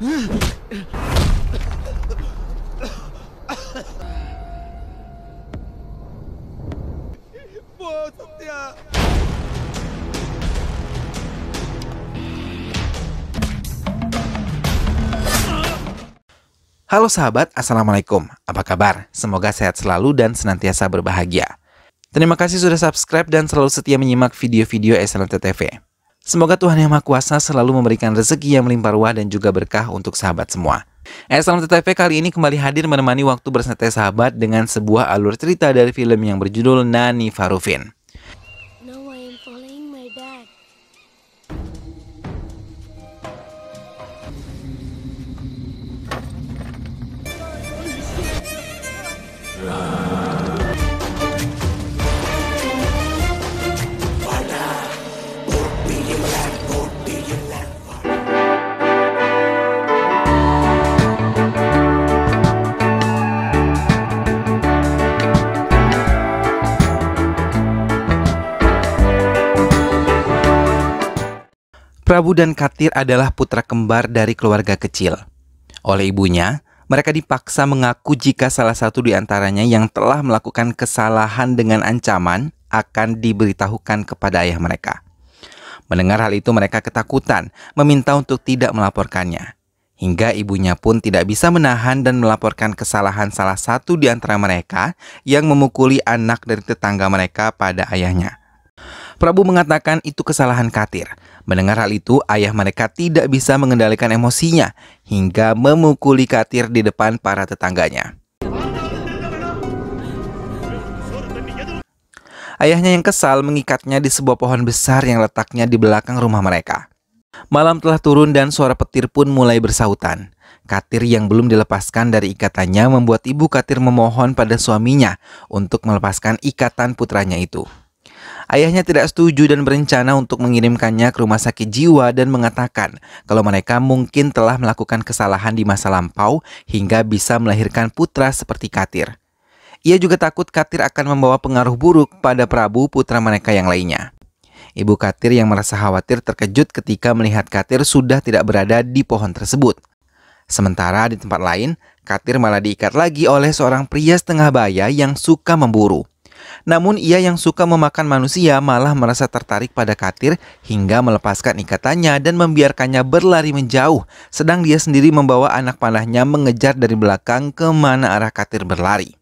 Halo sahabat, Assalamualaikum. Apa kabar? Semoga sehat selalu dan senantiasa berbahagia. Terima kasih sudah subscribe dan selalu setia menyimak video-video Excellent TV. Semoga Tuhan Yang Maha Kuasa selalu memberikan rezeki yang melimpah ruah dan juga berkah untuk sahabat semua. Excellent TV kali ini kembali hadir menemani waktu bersantai sahabat dengan sebuah alur cerita dari film yang berjudul Nani Farufin. Now I am following my dad. Prabu dan Katir adalah putra kembar dari keluarga kecil. Oleh ibunya, mereka dipaksa mengaku jika salah satu di antaranya yang telah melakukan kesalahan dengan ancaman akan diberitahukan kepada ayah mereka. Mendengar hal itu mereka ketakutan, meminta untuk tidak melaporkannya. Hingga ibunya pun tidak bisa menahan dan melaporkan kesalahan salah satu di antara mereka yang memukuli anak dari tetangga mereka pada ayahnya. Prabu mengatakan itu kesalahan Katir. Mendengar hal itu, ayah mereka tidak bisa mengendalikan emosinya hingga memukuli Katir di depan para tetangganya. Ayahnya yang kesal mengikatnya di sebuah pohon besar yang letaknya di belakang rumah mereka. Malam telah turun dan suara petir pun mulai bersautan. Katir yang belum dilepaskan dari ikatannya membuat ibu Katir memohon pada suaminya untuk melepaskan ikatan putranya itu. Ayahnya tidak setuju dan berencana untuk mengirimkannya ke rumah sakit jiwa dan mengatakan kalau mereka mungkin telah melakukan kesalahan di masa lampau hingga bisa melahirkan putra seperti Katir. Ia juga takut Katir akan membawa pengaruh buruk pada Prabu putra mereka yang lainnya. Ibu Katir yang merasa khawatir terkejut ketika melihat Katir sudah tidak berada di pohon tersebut. Sementara di tempat lain, Katir malah diikat lagi oleh seorang pria setengah baya yang suka memburu. Namun ia yang suka memakan manusia malah merasa tertarik pada Katir hingga melepaskan ikatannya dan membiarkannya berlari menjauh, sedang dia sendiri membawa anak panahnya mengejar dari belakang ke mana arah Katir berlari.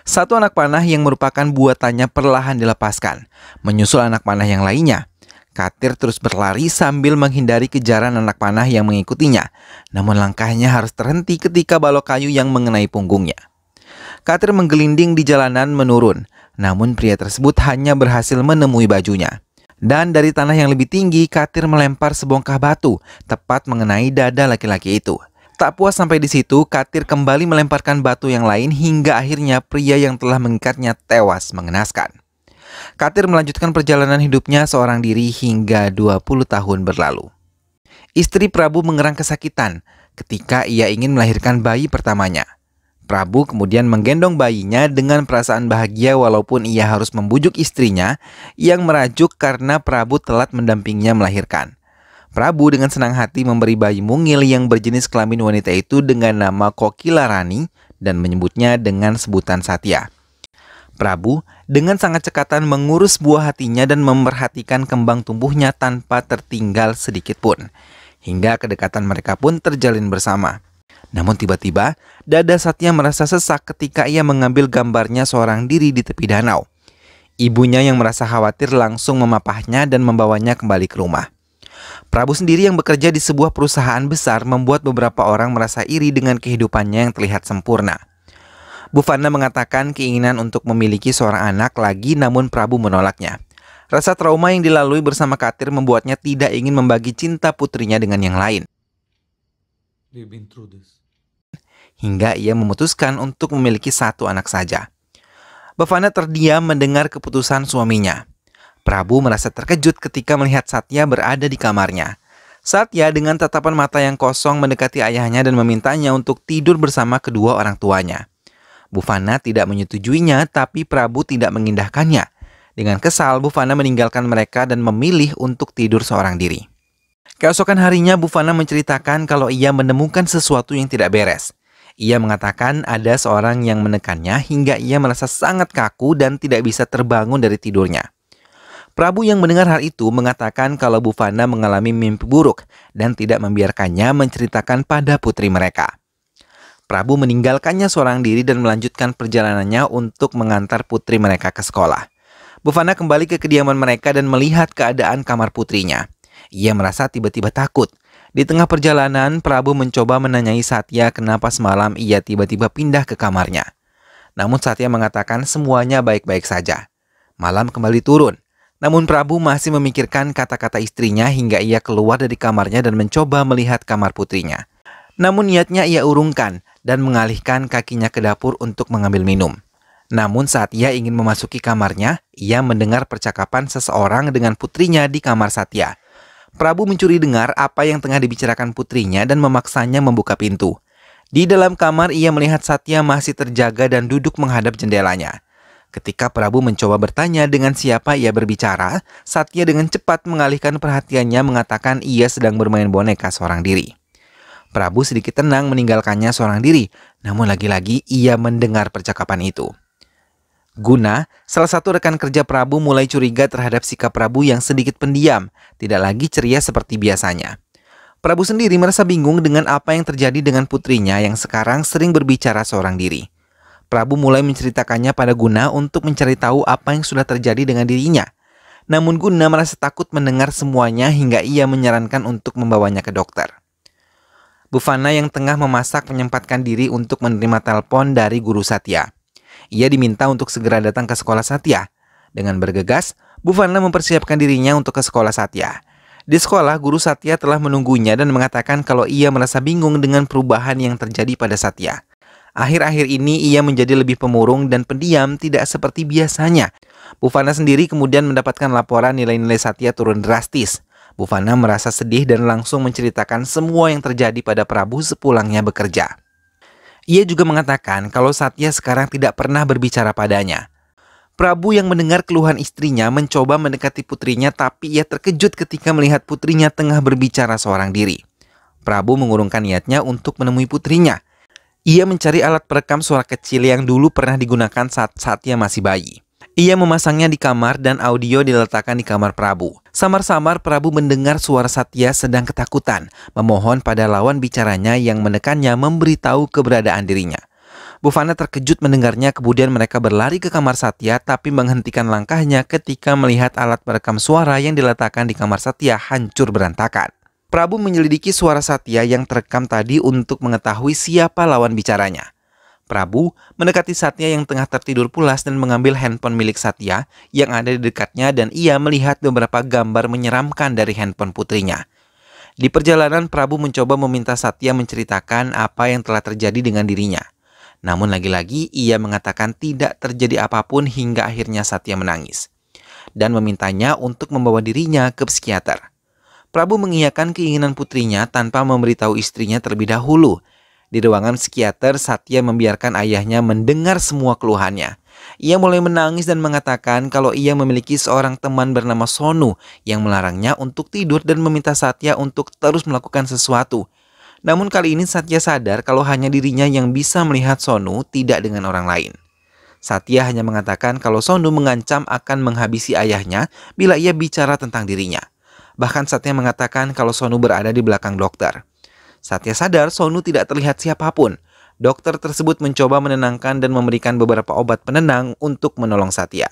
Satu anak panah yang merupakan buatannya perlahan dilepaskan, menyusul anak panah yang lainnya. Katir terus berlari sambil menghindari kejaran anak panah yang mengikutinya, namun langkahnya harus terhenti ketika balok kayu yang mengenai punggungnya. Katir menggelinding di jalanan menurun, namun pria tersebut hanya berhasil menemui bajunya. Dan dari tanah yang lebih tinggi, Katir melempar sebongkah batu, tepat mengenai dada laki-laki itu. Tak puas sampai di situ, Katir kembali melemparkan batu yang lain hingga akhirnya pria yang telah mengikatnya tewas mengenaskan. Katir melanjutkan perjalanan hidupnya seorang diri hingga 20 tahun berlalu. Istri Prabu mengerang kesakitan ketika ia ingin melahirkan bayi pertamanya. Prabu kemudian menggendong bayinya dengan perasaan bahagia walaupun ia harus membujuk istrinya yang merajuk karena Prabu telat mendampinginya melahirkan. Prabu dengan senang hati memberi bayi mungil yang berjenis kelamin wanita itu dengan nama Kokilarani dan menyebutnya dengan sebutan Satya. Prabu dengan sangat cekatan mengurus buah hatinya dan memperhatikan kembang tumbuhnya tanpa tertinggal sedikit pun. Hingga kedekatan mereka pun terjalin bersama. Namun tiba-tiba, dada Satya merasa sesak ketika ia mengambil gambarnya seorang diri di tepi danau. Ibunya yang merasa khawatir langsung memapahnya dan membawanya kembali ke rumah. Prabu sendiri yang bekerja di sebuah perusahaan besar membuat beberapa orang merasa iri dengan kehidupannya yang terlihat sempurna. Bu Fana mengatakan keinginan untuk memiliki seorang anak lagi namun Prabu menolaknya. Rasa trauma yang dilalui bersama Katir membuatnya tidak ingin membagi cinta putrinya dengan yang lain. Hingga ia memutuskan untuk memiliki satu anak saja. Bhavana terdiam mendengar keputusan suaminya. Prabu merasa terkejut ketika melihat Satya berada di kamarnya. Satya dengan tatapan mata yang kosong mendekati ayahnya dan memintanya untuk tidur bersama kedua orang tuanya. Bhavana tidak menyetujuinya, tapi Prabu tidak mengindahkannya. Dengan kesal, Bhavana meninggalkan mereka dan memilih untuk tidur seorang diri. Keesokan harinya, Bu Fana menceritakan kalau ia menemukan sesuatu yang tidak beres. Ia mengatakan ada seorang yang menekannya hingga ia merasa sangat kaku dan tidak bisa terbangun dari tidurnya. Prabu yang mendengar hal itu mengatakan kalau Bu Fana mengalami mimpi buruk dan tidak membiarkannya menceritakan pada putri mereka. Prabu meninggalkannya seorang diri dan melanjutkan perjalanannya untuk mengantar putri mereka ke sekolah. Bu Fana kembali ke kediaman mereka dan melihat keadaan kamar putrinya. Ia merasa tiba-tiba takut. Di tengah perjalanan, Prabu mencoba menanyai Satya kenapa semalam ia tiba-tiba pindah ke kamarnya. Namun Satya mengatakan semuanya baik-baik saja. Malam kembali turun. Namun Prabu masih memikirkan kata-kata istrinya hingga ia keluar dari kamarnya dan mencoba melihat kamar putrinya. Namun niatnya ia urungkan dan mengalihkan kakinya ke dapur untuk mengambil minum. Namun saat ia ingin memasuki kamarnya, ia mendengar percakapan seseorang dengan putrinya di kamar Satya. Prabu mencuri dengar apa yang tengah dibicarakan putrinya dan memaksanya membuka pintu. Di dalam kamar ia melihat Satya masih terjaga dan duduk menghadap jendelanya. Ketika Prabu mencoba bertanya dengan siapa ia berbicara, Satya dengan cepat mengalihkan perhatiannya mengatakan ia sedang bermain boneka seorang diri. Prabu sedikit tenang meninggalkannya seorang diri, namun lagi-lagi ia mendengar percakapan itu. Guna, salah satu rekan kerja Prabu mulai curiga terhadap sikap Prabu yang sedikit pendiam, tidak lagi ceria seperti biasanya. Prabu sendiri merasa bingung dengan apa yang terjadi dengan putrinya yang sekarang sering berbicara seorang diri. Prabu mulai menceritakannya pada Guna untuk mencari tahu apa yang sudah terjadi dengan dirinya. Namun Guna merasa takut mendengar semuanya hingga ia menyarankan untuk membawanya ke dokter. Bu Fana yang tengah memasak menyempatkan diri untuk menerima telepon dari guru Satya. Ia diminta untuk segera datang ke sekolah Satya. Dengan bergegas, Bu Fana mempersiapkan dirinya untuk ke sekolah Satya. Di sekolah, guru Satya telah menunggunya dan mengatakan kalau ia merasa bingung dengan perubahan yang terjadi pada Satya. Akhir-akhir ini ia menjadi lebih pemurung dan pendiam, tidak seperti biasanya. Bu Fana sendiri kemudian mendapatkan laporan nilai-nilai Satya turun drastis. Bu Fana merasa sedih dan langsung menceritakan semua yang terjadi pada Prabu sepulangnya bekerja. Ia juga mengatakan kalau Satya sekarang tidak pernah berbicara padanya. Prabu yang mendengar keluhan istrinya mencoba mendekati putrinya, tapi ia terkejut ketika melihat putrinya tengah berbicara seorang diri. Prabu mengurungkan niatnya untuk menemui putrinya. Ia mencari alat perekam suara kecil yang dulu pernah digunakan saat Satya masih bayi. Ia memasangnya di kamar dan audio diletakkan di kamar Prabu. Samar-samar Prabu mendengar suara Satya sedang ketakutan, memohon pada lawan bicaranya yang menekannya memberitahu keberadaan dirinya. Bu Fana terkejut mendengarnya, kemudian mereka berlari ke kamar Satya tapi menghentikan langkahnya ketika melihat alat perekam suara yang diletakkan di kamar Satya hancur berantakan. Prabu menyelidiki suara Satya yang terekam tadi untuk mengetahui siapa lawan bicaranya. Prabu mendekati Satya yang tengah tertidur pulas dan mengambil handphone milik Satya yang ada di dekatnya dan ia melihat beberapa gambar menyeramkan dari handphone putrinya. Di perjalanan, Prabu mencoba meminta Satya menceritakan apa yang telah terjadi dengan dirinya. Namun lagi-lagi ia mengatakan tidak terjadi apapun hingga akhirnya Satya menangis dan memintanya untuk membawa dirinya ke psikiater. Prabu mengiyakan keinginan putrinya tanpa memberitahu istrinya terlebih dahulu. Di ruangan psikiater, Satya membiarkan ayahnya mendengar semua keluhannya. Ia mulai menangis dan mengatakan kalau ia memiliki seorang teman bernama Sonu yang melarangnya untuk tidur dan meminta Satya untuk terus melakukan sesuatu. Namun kali ini Satya sadar kalau hanya dirinya yang bisa melihat Sonu, tidak dengan orang lain. Satya hanya mengatakan kalau Sonu mengancam akan menghabisi ayahnya bila ia bicara tentang dirinya. Bahkan Satya mengatakan kalau Sonu berada di belakang dokter. Satya sadar Sonu tidak terlihat siapapun. Dokter tersebut mencoba menenangkan dan memberikan beberapa obat penenang untuk menolong Satya.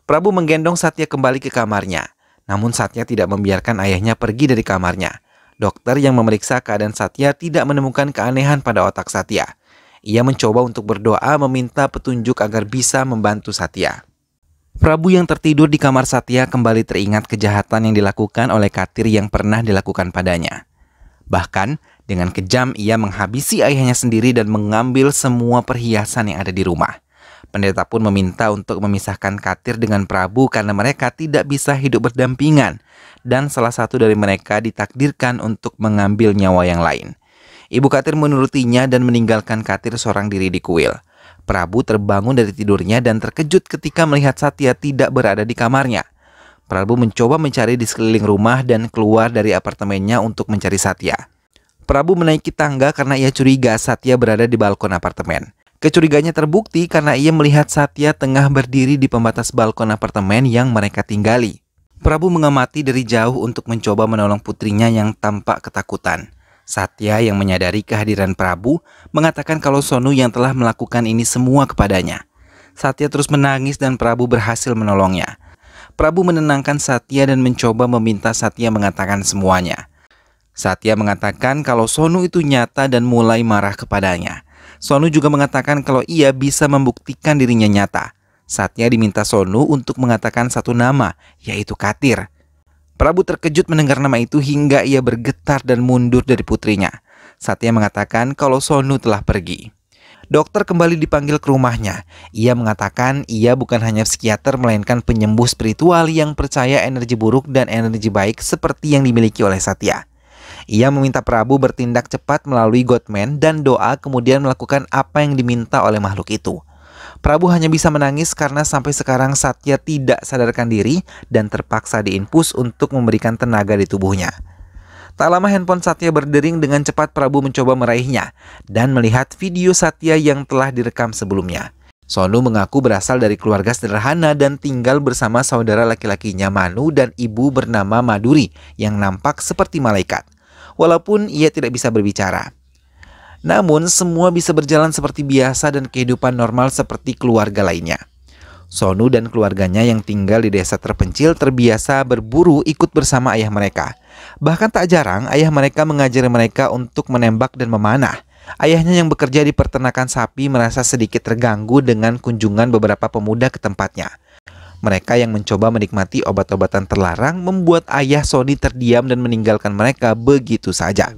Prabu menggendong Satya kembali ke kamarnya. Namun Satya tidak membiarkan ayahnya pergi dari kamarnya. Dokter yang memeriksa keadaan Satya tidak menemukan keanehan pada otak Satya. Ia mencoba untuk berdoa meminta petunjuk agar bisa membantu Satya. Prabu yang tertidur di kamar Satya kembali teringat kejahatan yang dilakukan oleh Katir yang pernah dilakukan padanya. Bahkan, dengan kejam ia menghabisi ayahnya sendiri dan mengambil semua perhiasan yang ada di rumah. Pendeta pun meminta untuk memisahkan Katir dengan Prabu karena mereka tidak bisa hidup berdampingan, dan salah satu dari mereka ditakdirkan untuk mengambil nyawa yang lain. Ibu Katir menurutinya dan meninggalkan Katir seorang diri di kuil. Prabu terbangun dari tidurnya dan terkejut ketika melihat Satya tidak berada di kamarnya. Prabu mencoba mencari di sekeliling rumah dan keluar dari apartemennya untuk mencari Satya. Prabu menaiki tangga karena ia curiga Satya berada di balkon apartemen. Kecurigaannya terbukti karena ia melihat Satya tengah berdiri di pembatas balkon apartemen yang mereka tinggali. Prabu mengamati dari jauh untuk mencoba menolong putrinya yang tampak ketakutan. Satya yang menyadari kehadiran Prabu mengatakan kalau Sonu yang telah melakukan ini semua kepadanya. Satya terus menangis dan Prabu berhasil menolongnya. Prabu menenangkan Satya dan mencoba meminta Satya mengatakan semuanya. Satya mengatakan kalau Sonu itu nyata dan mulai marah kepadanya. Sonu juga mengatakan kalau ia bisa membuktikan dirinya nyata. Satya diminta Sonu untuk mengatakan satu nama, yaitu Katir. Prabu terkejut mendengar nama itu hingga ia bergetar dan mundur dari putrinya. Satya mengatakan kalau Sonu telah pergi. Dokter kembali dipanggil ke rumahnya. Ia mengatakan ia bukan hanya psikiater melainkan penyembuh spiritual yang percaya energi buruk dan energi baik seperti yang dimiliki oleh Satya. Ia meminta Prabu bertindak cepat melalui Godman dan doa kemudian melakukan apa yang diminta oleh makhluk itu. Prabu hanya bisa menangis karena sampai sekarang Satya tidak sadarkan diri dan terpaksa diinfus untuk memberikan tenaga di tubuhnya. Tak lama handphone Satya berdering dengan cepat. Prabu mencoba meraihnya dan melihat video Satya yang telah direkam sebelumnya. Sonu mengaku berasal dari keluarga sederhana dan tinggal bersama saudara laki-lakinya Manu dan ibu bernama Maduri yang nampak seperti malaikat. Walaupun ia tidak bisa berbicara. Namun semua bisa berjalan seperti biasa dan kehidupan normal seperti keluarga lainnya. Sonu dan keluarganya yang tinggal di desa terpencil terbiasa berburu ikut bersama ayah mereka. Bahkan tak jarang ayah mereka mengajari mereka untuk menembak dan memanah. Ayahnya yang bekerja di peternakan sapi merasa sedikit terganggu dengan kunjungan beberapa pemuda ke tempatnya. Mereka yang mencoba menikmati obat-obatan terlarang membuat ayah Sony terdiam dan meninggalkan mereka begitu saja.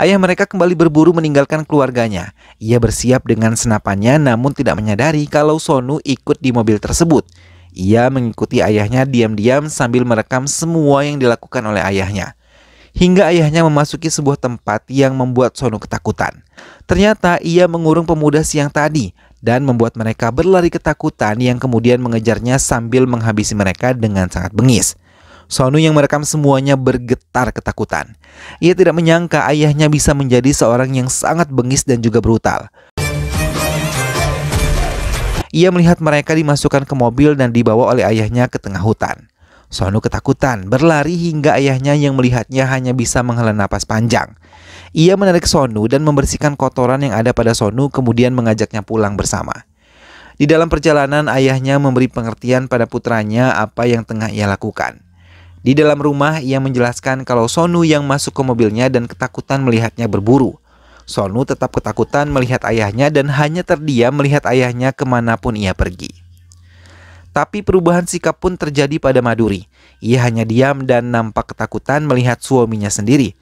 Ayah mereka kembali berburu meninggalkan keluarganya. Ia bersiap dengan senapannya namun tidak menyadari kalau Sonu ikut di mobil tersebut. Ia mengikuti ayahnya diam-diam sambil merekam semua yang dilakukan oleh ayahnya. Hingga ayahnya memasuki sebuah tempat yang membuat Sonu ketakutan. Ternyata ia mengurung pemuda siang tadi dan membuat mereka berlari ketakutan yang kemudian mengejarnya sambil menghabisi mereka dengan sangat bengis. Sonu yang merekam semuanya bergetar ketakutan. Ia tidak menyangka ayahnya bisa menjadi seorang yang sangat bengis dan juga brutal. Ia melihat mereka dimasukkan ke mobil dan dibawa oleh ayahnya ke tengah hutan. Sonu ketakutan, berlari hingga ayahnya yang melihatnya hanya bisa menghela napas panjang. Ia menarik Sonu dan membersihkan kotoran yang ada pada Sonu kemudian mengajaknya pulang bersama. Di dalam perjalanan ayahnya memberi pengertian pada putranya apa yang tengah ia lakukan. Di dalam rumah ia menjelaskan kalau Sonu yang masuk ke mobilnya dan ketakutan melihatnya berburu. Sonu tetap ketakutan melihat ayahnya dan hanya terdiam melihat ayahnya kemanapun ia pergi. Tapi perubahan sikap pun terjadi pada Maduri. Ia hanya diam dan nampak ketakutan melihat suaminya sendiri.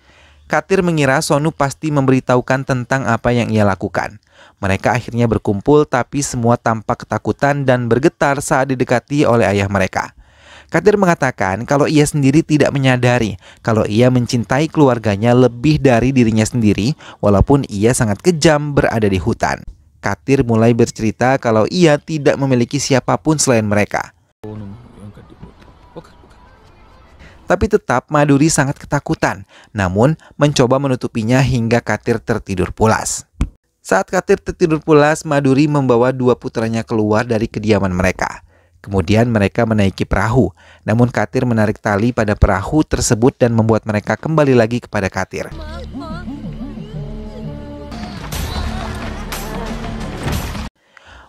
Katir mengira Sonu pasti memberitahukan tentang apa yang ia lakukan. Mereka akhirnya berkumpul tapi semua tampak ketakutan dan bergetar saat didekati oleh ayah mereka. Katir mengatakan kalau ia sendiri tidak menyadari kalau ia mencintai keluarganya lebih dari dirinya sendiri walaupun ia sangat kejam berada di hutan. Katir mulai bercerita kalau ia tidak memiliki siapapun selain mereka. Tapi tetap Maduri sangat ketakutan, namun mencoba menutupinya hingga Katir tertidur pulas. Saat Katir tertidur pulas, Maduri membawa dua putranya keluar dari kediaman mereka. Kemudian mereka menaiki perahu, namun Katir menarik tali pada perahu tersebut dan membuat mereka kembali lagi kepada Katir.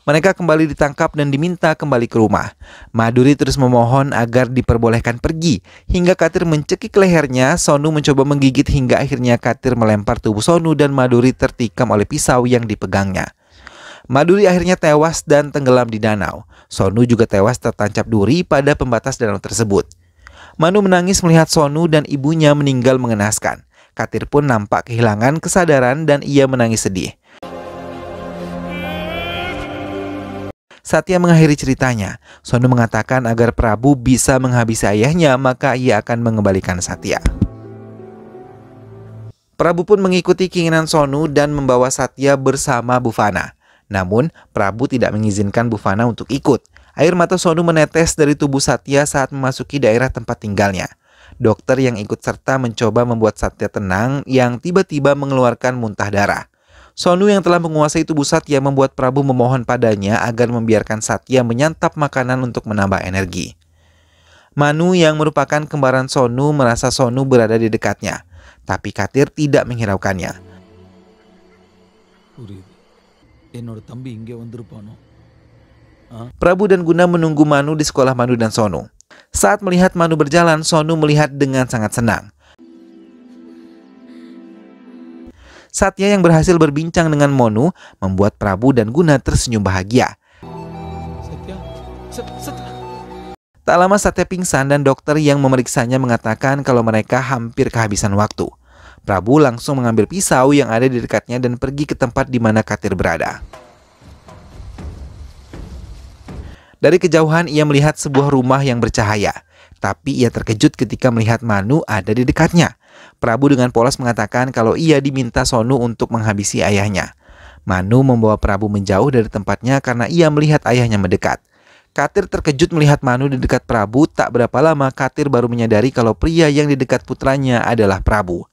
Mereka kembali ditangkap dan diminta kembali ke rumah. Maduri terus memohon agar diperbolehkan pergi, hingga Katir mencekik lehernya. Sonu mencoba menggigit hingga akhirnya Katir melempar tubuh Sonu dan Maduri tertikam oleh pisau yang dipegangnya. Maduri akhirnya tewas dan tenggelam di danau. Sonu juga tewas tertancap duri pada pembatas danau tersebut. Manu menangis melihat Sonu dan ibunya meninggal mengenaskan. Katir pun nampak kehilangan kesadaran dan ia menangis sedih. Satya mengakhiri ceritanya. Sonu mengatakan agar Prabu bisa menghabisi ayahnya, maka ia akan mengembalikan Satya. Prabu pun mengikuti keinginan Sonu dan membawa Satya bersama Bufana. Namun, Prabu tidak mengizinkan Bufana untuk ikut. Air mata Sonu menetes dari tubuh Satya saat memasuki daerah tempat tinggalnya. Dokter yang ikut serta mencoba membuat Satya tenang yang tiba-tiba mengeluarkan muntah darah. Sonu yang telah menguasai tubuh Satya membuat Prabu memohon padanya agar membiarkan Satya menyantap makanan untuk menambah energi. Manu yang merupakan kembaran Sonu merasa Sonu berada di dekatnya, tapi Katir tidak menghiraukannya. Prabu dan Guna menunggu Manu di sekolah Manu dan Sonu. Saat melihat Manu berjalan, Sonu melihat dengan sangat senang. Satya yang berhasil berbincang dengan Monu membuat Prabu dan Guna tersenyum bahagia. Tak lama Satya pingsan dan dokter yang memeriksanya mengatakan kalau mereka hampir kehabisan waktu. Prabu langsung mengambil pisau yang ada di dekatnya dan pergi ke tempat di mana Katir berada. Dari kejauhan ia melihat sebuah rumah yang bercahaya, tapi ia terkejut ketika melihat Manu ada di dekatnya. Prabu dengan polos mengatakan kalau ia diminta Sonu untuk menghabisi ayahnya. Manu membawa Prabu menjauh dari tempatnya karena ia melihat ayahnya mendekat. Katir terkejut melihat Manu di dekat Prabu. Tak berapa lama Katir baru menyadari kalau pria yang di dekat putranya adalah Prabu.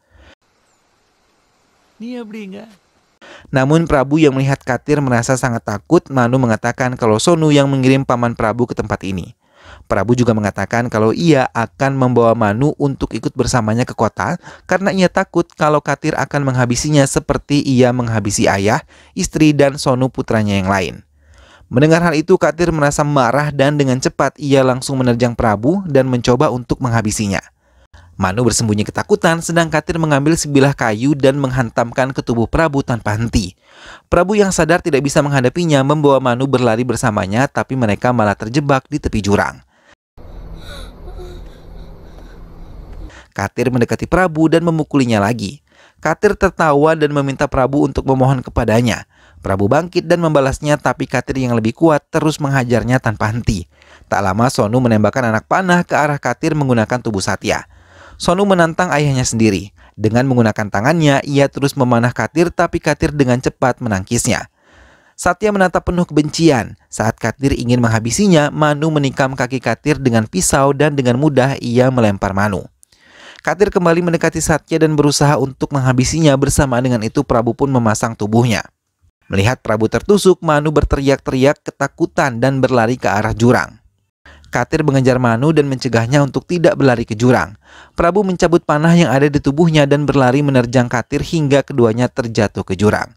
Namun Prabu yang melihat Katir merasa sangat takut. Manu mengatakan kalau Sonu yang mengirim paman Prabu ke tempat ini. Prabu juga mengatakan kalau ia akan membawa Manu untuk ikut bersamanya ke kota karena ia takut kalau Katir akan menghabisinya seperti ia menghabisi ayah, istri, dan Sonu putranya yang lain. Mendengar hal itu, Katir merasa marah dan dengan cepat ia langsung menerjang Prabu dan mencoba untuk menghabisinya. Manu bersembunyi ketakutan, sedang Katir mengambil sebilah kayu dan menghantamkan ke tubuh Prabu tanpa henti. Prabu yang sadar tidak bisa menghadapinya membawa Manu berlari bersamanya, tapi mereka malah terjebak di tepi jurang. Katir mendekati Prabu dan memukulinya lagi. Katir tertawa dan meminta Prabu untuk memohon kepadanya. Prabu bangkit dan membalasnya, tapi Katir yang lebih kuat terus menghajarnya tanpa henti. Tak lama Sonu menembakkan anak panah ke arah Katir menggunakan tubuh Satya. Sonu menantang ayahnya sendiri. Dengan menggunakan tangannya, ia terus memanah Katir, tapi Katir dengan cepat menangkisnya. Satya menatap penuh kebencian. Saat Katir ingin menghabisinya, Manu menikam kaki Katir dengan pisau dan dengan mudah ia melempar Manu. Katir kembali mendekati Satya dan berusaha untuk menghabisinya. Bersama dengan itu Prabu pun memasang tubuhnya. Melihat Prabu tertusuk, Manu berteriak-teriak ketakutan dan berlari ke arah jurang. Katir mengejar Manu dan mencegahnya untuk tidak berlari ke jurang. Prabu mencabut panah yang ada di tubuhnya dan berlari menerjang Katir hingga keduanya terjatuh ke jurang.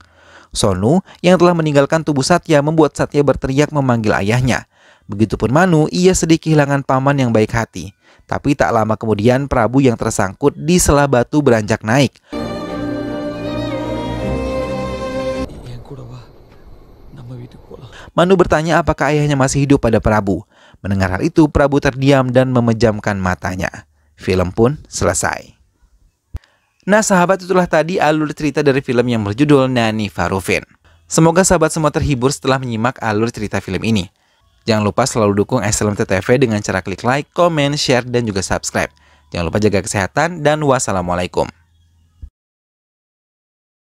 Sonu yang telah meninggalkan tubuh Satya membuat Satya berteriak memanggil ayahnya. Begitupun Manu, ia sedih kehilangan paman yang baik hati. Tapi tak lama kemudian Prabu yang tersangkut di selah batu beranjak naik. Manu bertanya apakah ayahnya masih hidup pada Prabu. Mendengar hal itu, Prabu terdiam dan memejamkan matanya. Film pun selesai. Nah sahabat, itulah tadi alur cerita dari film yang berjudul Nani Farufin. Semoga sahabat semua terhibur setelah menyimak alur cerita film ini. Jangan lupa selalu dukung SLMT TV dengan cara klik like, komen, share, dan juga subscribe. Jangan lupa jaga kesehatan dan wassalamualaikum.